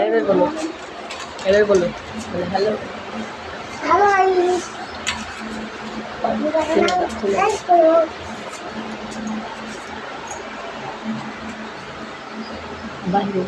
এবার বলো, এবার বলো হ্যালো। বাইরে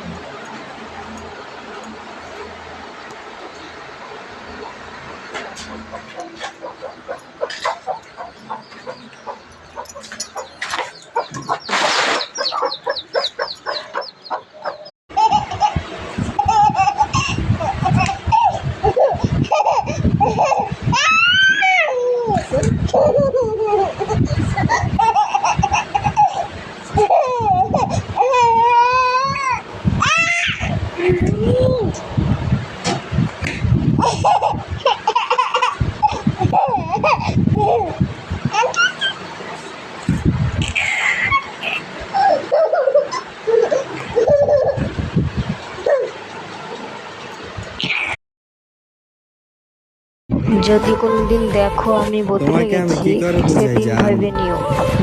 যদি কোনোদিন দেখো আমি বদলে গেছি, সেদিন ভেবে নিও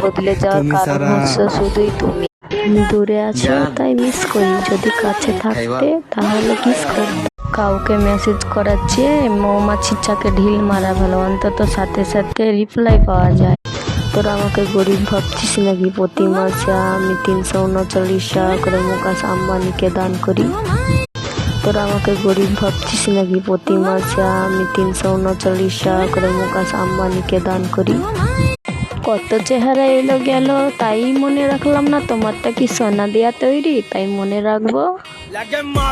বদলে যাওয়ার কারণ হচ্ছে শুধুই তুমি। দূরে আছো তাই মিস করি, যদি কাছে থাকতে তাহলে কিস করতে। কাউকে মেসেজ করার চেয়ে মৌমাছির চাকে ঢিল মারা ভালো, অন্তত সাথে সাথে রিপ্লাই পাওয়া যায়। তোরা আমাকে গরিব ভাবছিস নাকি? প্রতি মাসে আমি 339 টাকা করে মুকেশ আম্বানিকে দান করি। তোরা আমাকে গরিব ভাবছিস নাকি? প্রতি মাসে আমি 339 টাকা করে মুকেশ আম্বানিকে দান করি। কত চেহারা এলো গেল তাই মনে রাখলাম না, তোমারটা কি সোনা দিয়া তৈরি তাই মনে রাখবো।